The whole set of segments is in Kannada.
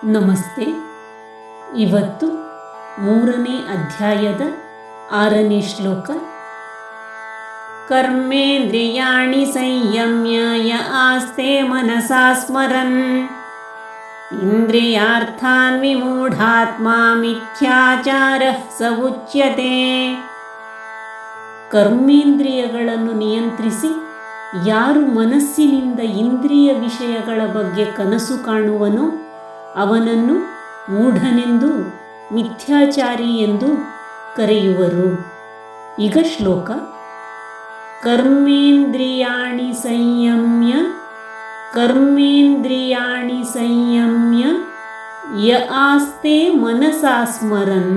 ನಮಸ್ತೆ. ಇವತ್ತು 3ನೇ ಅಧ್ಯಾಯದ 6ನೇ ಶ್ಲೋಕ. ಕರ್ಮೇಂದ್ರಿಯಾಣಿ ಸಂಯಮ್ಯ ಯ ಆಸ್ತೆ ಮನಸಾ ಸ್ಮರನ್ ಇಂದ್ರಿಯಾರ್ಥಾನ್ ವಿಮೂಢಾತ್ಮ ಮಿಥ್ಯಾಚಾರಃ ಸ ಉಚ್ಯತೆ. ಕರ್ಮೇಂದ್ರಿಯಗಳನ್ನು ನಿಯಂತ್ರಿಸಿ ಯಾರು ಮನಸ್ಸಿನಿಂದ ಇಂದ್ರಿಯ ವಿಷಯಗಳ ಬಗ್ಗೆ ಕನಸು ಕಾಣುವನೋ ಅವನನ್ನು ಮೂಢನೆಂದು ಮಿಥ್ಯಾಚಾರಿ ಎಂದು ಕರೆಯುವರು. ಈಗ ಶ್ಲೋಕ. ಕರ್ಮೇಂದ್ರಿಯಾಣಿ ಸಂಯಮ್ಯ ಕರ್ಮೇಂದ್ರಿಯಾಣಿ ಸಂಯಮ್ಯ ಯ ಆಸ್ತೆ ಮನಸಾ ಸ್ಮರನ್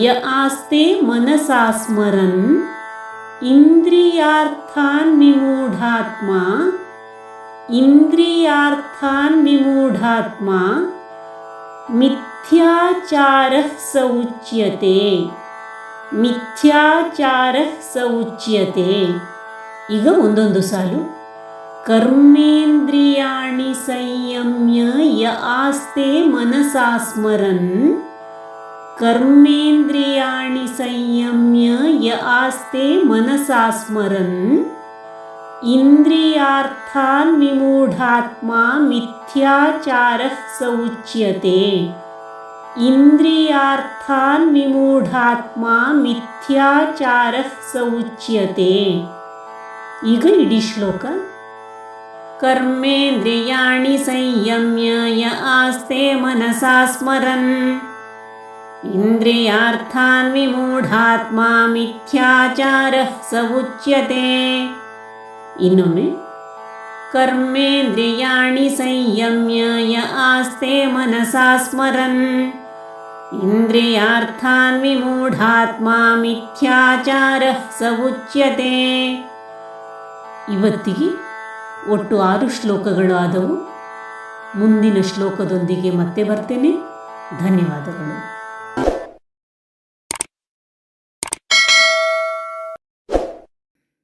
ಯ ಆಸ್ತೆ ಮನಸಾ ಸ್ಮರನ್ ಇಂದ್ರಿಯಾರ್ಥಾನ್ ವಿಮೂಢಾತ್ಮ ಇಂದ್ರಿಯಾರ್ಥಾನ್ ವಿಮೂಢಾತ್ಮ ಮಿಥ್ಯಾಚಾರಃ ಸ ಉಚ್ಯತೆ ಮಿಥ್ಯಾಚಾರಃ ಸ ಉಚ್ಯತೆ. ಈಗ ಒಂದೊಂದು ಸಾಲು. ಕರ್ಮೇಂದ್ರಿಯಾಣಿ ಸಂಯಮ್ಯ ಯ ಆಸ್ತೆ ಮನಸಾ ಸ್ಮರನ್ ಕರ್ಮೇಂದ್ರಿಯಾಣಿ ಸಂಯಮ್ಯ ಯ ಆಸ್ತೆ ಮನಸಾ ಸ್ಮರನ್ ಇಂದ್ರಿಯಾರ್ಥಾನ್ ವಿಮೂಢಾತ್ಮ ಮಿಥ್ಯಾಚಾರಃ ಸ ಉಚ್ಯತೆ ಇಂದ್ರಿಯಾರ್ಥಾನ್ ವಿಮೂಢಾತ್ಮ ಮಿಥ್ಯಾಚಾರಃ ಸ ಉಚ್ಯತೆ. ಈಗ ಇಡೀ ಶ್ಲೋಕ. ಕರ್ಮೇಂದ್ರಿಯಾಣಿ ಸಂಯಮ್ಯ ಯ ಆಸ್ತೆ ಮನಸಾ ಸ್ಮರನ್ ಇಂದ್ರಿಯಾರ್ಥಾನ್ ವಿಮೂಢಾತ್ಮ ಮಿಥ್ಯಾಚಾರಃ ಸ ಉಚ್ಯತೆ. ಇನ್ನೊಮ್ಮೆ. ಕರ್ಮೇಂದ್ರಿಯಾಣಿ ಸಂಯಮ್ಯ ಯ ಆಸ್ತೆ ಮನಸಾ ಸ್ಮರನ್ ಇಂದ್ರಿಯಾರ್ಥಾನ್ ವಿಮೂಢಾತ್ಮ ಮಿಥ್ಯಾಚಾರಃ ಸ ಉಚ್ಯತೆ. ಇವತ್ತಿಗೆ ಒಟ್ಟು 6 ಶ್ಲೋಕಗಳು ಆದವು. ಮುಂದಿನ ಶ್ಲೋಕದೊಂದಿಗೆ ಮತ್ತೆ ಬರ್ತೇನೆ. ಧನ್ಯವಾದಗಳು.